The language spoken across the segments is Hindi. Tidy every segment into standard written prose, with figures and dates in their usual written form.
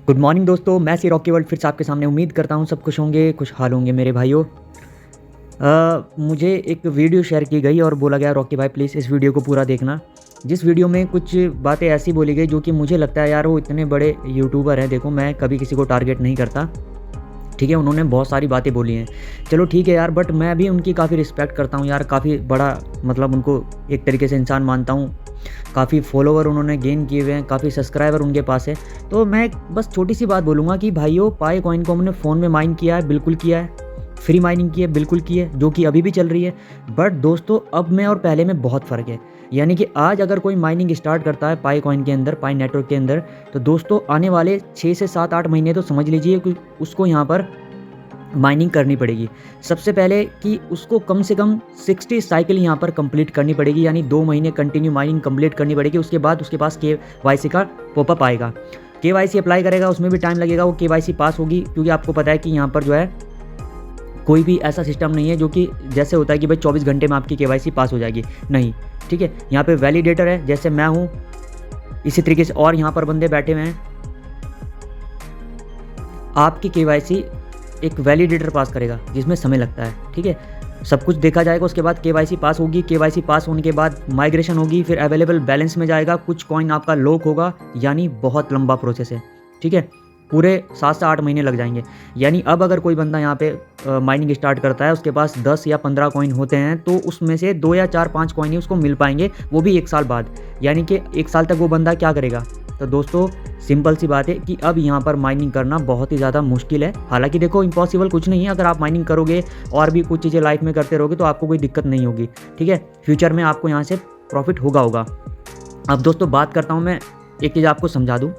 गुड मॉर्निंग दोस्तों, मैं सी रॉकी वर्ल्ड फिर से आपके सामने। उम्मीद करता हूँ सब खुश होंगे, खुशहाल होंगे मेरे भाइयों। मुझे एक वीडियो शेयर की गई और बोला गया रॉकी भाई प्लीज़ इस वीडियो को पूरा देखना। जिस वीडियो में कुछ बातें ऐसी बोली गई जो कि मुझे लगता है यार वो इतने बड़े यूट्यूबर हैं। देखो, मैं कभी किसी को टारगेट नहीं करता, ठीक है। उन्होंने बहुत सारी बातें बोली हैं, चलो ठीक है यार, बट मैं भी उनकी काफ़ी रिस्पेक्ट करता हूँ यार। काफ़ी बड़ा मतलब उनको एक तरीके से इंसान मानता हूँ। काफ़ी फॉलोवर उन्होंने गेन किए हुए हैं, काफ़ी सब्सक्राइबर उनके पास है। तो मैं बस छोटी सी बात बोलूँगा कि भाइयों, पाई कॉइन को हमने फ़ोन में माइन किया है, बिल्कुल किया है। फ्री माइनिंग की है, बिल्कुल की है, जो कि अभी भी चल रही है। बट दोस्तों, अब में और पहले में बहुत फ़र्क है। यानी कि आज अगर कोई माइनिंग स्टार्ट करता है पाई कॉइन के अंदर, पाई नेटवर्क के अंदर, तो दोस्तों आने वाले 6 से 7-8 महीने तो समझ लीजिए कि उसको यहाँ पर माइनिंग करनी पड़ेगी। सबसे पहले कि उसको कम से कम 60 साइकिल यहाँ पर कंप्लीट करनी पड़ेगी, यानी 2 महीने कंटिन्यू माइनिंग कंप्लीट करनी पड़ेगी। उसके बाद उसके पास केवाईसी का पॉपअप आएगा। केवाईसी अप्लाई करेगा, उसमें भी टाइम लगेगा। वो केवाईसी पास होगी, क्योंकि आपको पता है कि यहाँ पर जो है कोई भी ऐसा सिस्टम नहीं है जो कि जैसे होता है कि भाई 24 घंटे में आपकी केवाईसी पास हो जाएगी, नहीं, ठीक है। यहाँ पे वैलिडेटर है, जैसे मैं हूँ इसी तरीके से और यहाँ पर बंदे बैठे हुए हैं। आपकी केवाईसी एक वैलिडेटर पास करेगा, जिसमें समय लगता है, ठीक है। सब कुछ देखा जाएगा, उसके बाद केवाईसी पास होगी। केवाईसी पास होने के बाद माइग्रेशन होगी, फिर अवेलेबल बैलेंस में जाएगा, कुछ कॉइन आपका लॉक होगा, यानी बहुत लंबा प्रोसेस है, ठीक है। पूरे 7 से 8 महीने लग जाएंगे। यानी अब अगर कोई बंदा यहाँ पे माइनिंग स्टार्ट करता है, उसके पास 10 या 15 कॉइन होते हैं, तो उसमें से 2 या 4-5 कॉइन ही उसको मिल पाएंगे, वो भी 1 साल बाद। यानी कि 1 साल तक वो बंदा क्या करेगा? तो दोस्तों, सिंपल सी बात है कि अब यहाँ पर माइनिंग करना बहुत ही ज़्यादा मुश्किल है। हालांकि देखो, इम्पॉसिबल कुछ नहीं है। अगर आप माइनिंग करोगे और भी कुछ चीज़ें लाइफ में करते रहोगे तो आपको कोई दिक्कत नहीं होगी, ठीक है। फ्यूचर में आपको यहाँ से प्रॉफिट होगा। अब दोस्तों बात करता हूँ मैं, एक चीज़ आपको समझा दूँ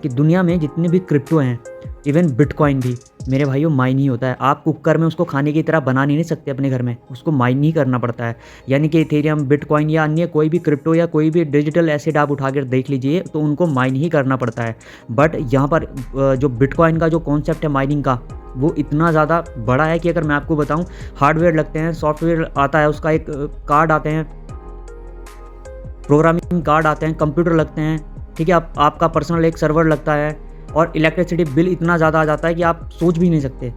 कि दुनिया में जितने भी क्रिप्टो हैं, इवन बिटकॉइन भी मेरे भाइयों माइन ही होता है। आप कुकर में उसको खाने की तरह बना नहीं सकते अपने घर में, उसको माइन ही करना पड़ता है। यानी कि इथेरियम, बिटकॉइन या अन्य कोई भी क्रिप्टो या कोई भी डिजिटल एसेट आप उठाकर देख लीजिए, तो उनको माइन ही करना पड़ता है। बट यहाँ पर जो बिटकॉइन का जो कॉन्सेप्ट है माइनिंग का, वो इतना ज़्यादा बड़ा है कि अगर मैं आपको बताऊँ, हार्डवेयर लगते हैं, सॉफ्टवेयर आता है, उसका एक कार्ड आते हैं, प्रोग्रामिंग कार्ड आते हैं, कंप्यूटर लगते हैं, ठीक है। आपका पर्सनल एक सर्वर लगता है, और इलेक्ट्रिसिटी बिल इतना ज़्यादा आ जाता है कि आप सोच भी नहीं सकते।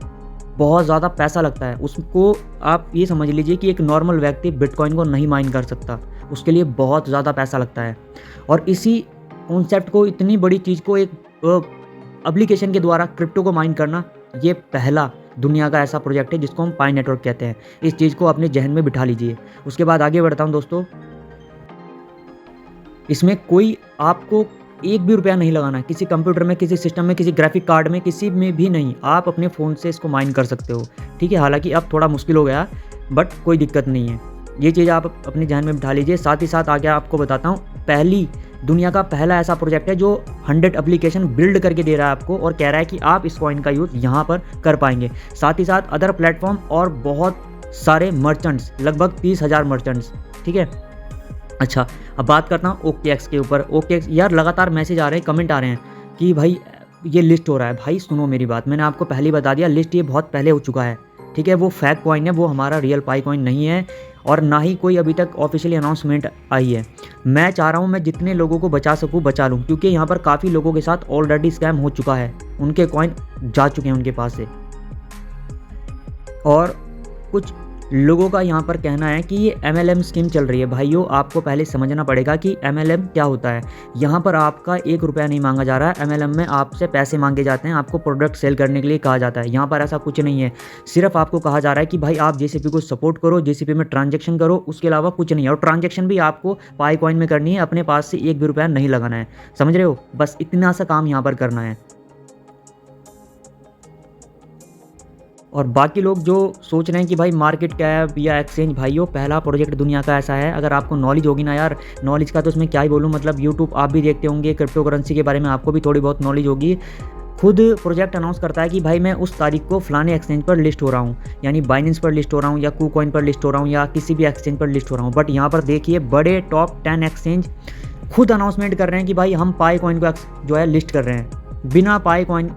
बहुत ज़्यादा पैसा लगता है उसको। आप ये समझ लीजिए कि एक नॉर्मल व्यक्ति बिटकॉइन को नहीं माइन कर सकता, उसके लिए बहुत ज़्यादा पैसा लगता है। और इसी कॉन्सेप्ट को, इतनी बड़ी चीज़ को, एक एप्लीकेशन के द्वारा क्रिप्टो को माइन करना, ये पहला दुनिया का ऐसा प्रोजेक्ट है जिसको हम पाई नेटवर्क कहते हैं। इस चीज़ को अपने जहन में बिठा लीजिए। उसके बाद आगे बढ़ता हूँ दोस्तों। इसमें कोई आपको एक भी रुपया नहीं लगाना है, किसी कंप्यूटर में, किसी सिस्टम में, किसी ग्राफिक कार्ड में, किसी में भी नहीं। आप अपने फ़ोन से इसको माइन कर सकते हो, ठीक है। हालांकि अब थोड़ा मुश्किल हो गया, बट कोई दिक्कत नहीं है। ये चीज़ आप अपने ध्यान में बिठा लीजिए। साथ ही साथ आगे आपको बताता हूँ, दुनिया का पहला ऐसा प्रोजेक्ट है जो 100 एप्लीकेशन बिल्ड करके दे रहा है आपको, और कह रहा है कि आप इस कॉइन का यूज़ यहाँ पर कर पाएंगे। साथ ही साथ अदर प्लेटफॉर्म और बहुत सारे मर्चेंट्स, लगभग 30,000 मर्चेंट्स, ठीक है। अच्छा, अब बात करता हूँ OKX के ऊपर। OKX यार, लगातार मैसेज आ रहे हैं, कमेंट आ रहे हैं कि भाई ये लिस्ट हो रहा है। भाई सुनो मेरी बात, मैंने आपको पहले ही बता दिया, लिस्ट ये बहुत पहले हो चुका है, ठीक है। वो फेक कॉइन है, वो हमारा रियल पाई कॉइन नहीं है, और ना ही कोई अभी तक ऑफिशियली अनाउंसमेंट आई है। मैं चाह रहा हूँ मैं जितने लोगों को बचा सकूँ बचा लूँ, क्योंकि यहाँ पर काफ़ी लोगों के साथ ऑलरेडी स्कैम हो चुका है, उनके कॉइन जा चुके हैं उनके पास से। और कुछ लोगों का यहाँ पर कहना है कि ये MLM स्कीम चल रही है। भाइयों, आपको पहले समझना पड़ेगा कि MLM क्या होता है। यहाँ पर आपका 1 रुपया नहीं मांगा जा रहा है। MLM में आपसे पैसे मांगे जाते हैं, आपको प्रोडक्ट सेल करने के लिए कहा जाता है। यहाँ पर ऐसा कुछ नहीं है। सिर्फ आपको कहा जा रहा है कि भाई आप JCP को सपोर्ट करो, JCP में ट्रांजेक्शन करो, उसके अलावा कुछ नहीं है। और ट्रांजेक्शन भी आपको पाई कॉइन में करनी है, अपने पास से 1 भी रुपया नहीं लगाना है, समझ रहे हो। बस इतना सा काम यहाँ पर करना है। और बाकी लोग जो सोच रहे हैं कि भाई मार्केट कैप या एक्सचेंज, भाइयों पहला प्रोजेक्ट दुनिया का ऐसा है। अगर आपको नॉलेज होगी ना यार, नॉलेज का तो इसमें क्या ही बोलूँ, मतलब यूट्यूब आप भी देखते होंगे, क्रिप्टो करेंसी के बारे में आपको भी थोड़ी बहुत नॉलेज होगी। खुद प्रोजेक्ट अनाउंस करता है कि भाई मैं उस तारीख को फलाने एक्सचेंज पर लिस्ट हो रहा हूँ, यानी बाइनेंस पर लिस्ट हो रहा हूँ, या KuCoin पर लिस्ट हो रहा हूँ, या किसी भी एक्सचेंज पर लिस्ट हो रहा हूँ। बट यहाँ पर देखिए, बड़े टॉप 10 एक्सचेंज खुद अनाउंसमेंट कर रहे हैं कि भाई हम पाई कॉइन को जो है लिस्ट कर रहे हैं, बिना पाई कॉइन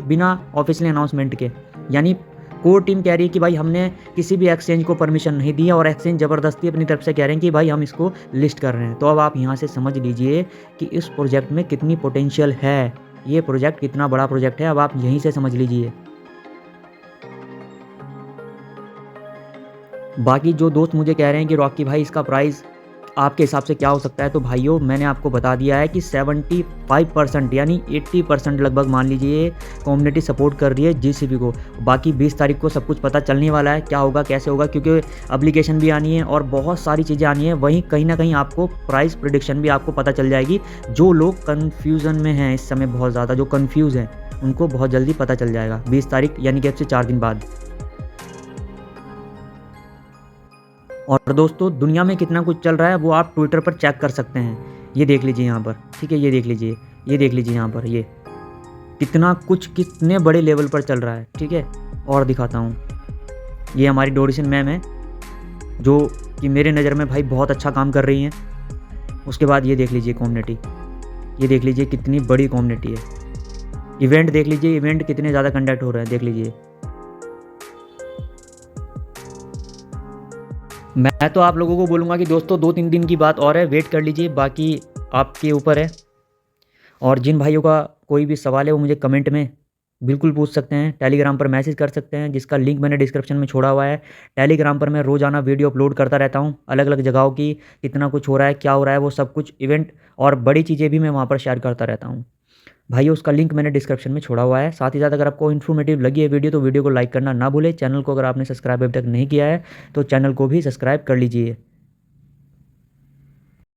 बिना ऑफिशियली अनाउंसमेंट के। यानी कोर टीम कह रही है कि भाई हमने किसी भी एक्सचेंज को परमिशन नहीं दी है, और एक्सचेंज ज़बरदस्ती अपनी तरफ से कह रहे हैं कि भाई हम इसको लिस्ट कर रहे हैं। तो अब आप यहाँ से समझ लीजिए कि इस प्रोजेक्ट में कितनी पोटेंशियल है, ये प्रोजेक्ट कितना बड़ा प्रोजेक्ट है, अब आप यहीं से समझ लीजिए। बाकी जो दोस्त मुझे कह रहे हैं कि रॉकी भाई इसका प्राइस आपके हिसाब से क्या हो सकता है, तो भाइयों मैंने आपको बता दिया है कि 75% यानी 80% लगभग मान लीजिए कम्युनिटी सपोर्ट कर रही है जीसीपी को। बाकी 20 तारीख को सब कुछ पता चलने वाला है, क्या होगा कैसे होगा, क्योंकि एप्लीकेशन भी आनी है और बहुत सारी चीज़ें आनी है। वहीं कहीं ना कहीं आपको प्राइस प्रेडिक्शन भी आपको पता चल जाएगी। जो लोग कन्फ्यूज़न में हैं इस समय, बहुत ज़्यादा जो कन्फ्यूज़ हैं, उनको बहुत जल्दी पता चल जाएगा 20 तारीख यानी कि अब से 4 दिन बाद। और दोस्तों दुनिया में कितना कुछ चल रहा है वो आप ट्विटर पर चेक कर सकते हैं। ये देख लीजिए यहाँ पर, ठीक है, ये देख लीजिए, ये देख लीजिए यहाँ पर, ये कितना कुछ कितने बड़े लेवल पर चल रहा है, ठीक है। और दिखाता हूँ, ये हमारी डोरिसन मैम है जो कि मेरे नज़र में भाई बहुत अच्छा काम कर रही हैं। उसके बाद ये देख लीजिए कम्युनिटी, ये देख लीजिए कितनी बड़ी कम्युनिटी है। इवेंट देख लीजिए, इवेंट कितने ज़्यादा कंडक्ट हो रहे हैं, देख लीजिए। मैं तो आप लोगों को बोलूँगा कि दोस्तों 2-3 दिन की बात और है, वेट कर लीजिए, बाकी आपके ऊपर है। और जिन भाइयों का कोई भी सवाल है वो मुझे कमेंट में बिल्कुल पूछ सकते हैं, टेलीग्राम पर मैसेज कर सकते हैं, जिसका लिंक मैंने डिस्क्रिप्शन में छोड़ा हुआ है। टेलीग्राम पर मैं रोज़ाना वीडियो अपलोड करता रहता हूँ, अलग अलग जगहों की, कितना कुछ हो रहा है, क्या हो रहा है, वो सब कुछ इवेंट और बड़ी चीज़ें भी मैं वहाँ पर शेयर करता रहता हूँ। भाइयों उसका लिंक मैंने डिस्क्रिप्शन में छोड़ा हुआ है। साथ ही साथ अगर आपको इन्फॉर्मेटिव लगी है वीडियो तो वीडियो को लाइक करना ना भूलें। चैनल को अगर आपने सब्सक्राइब अभी तक नहीं किया है तो चैनल को भी सब्सक्राइब कर लीजिए।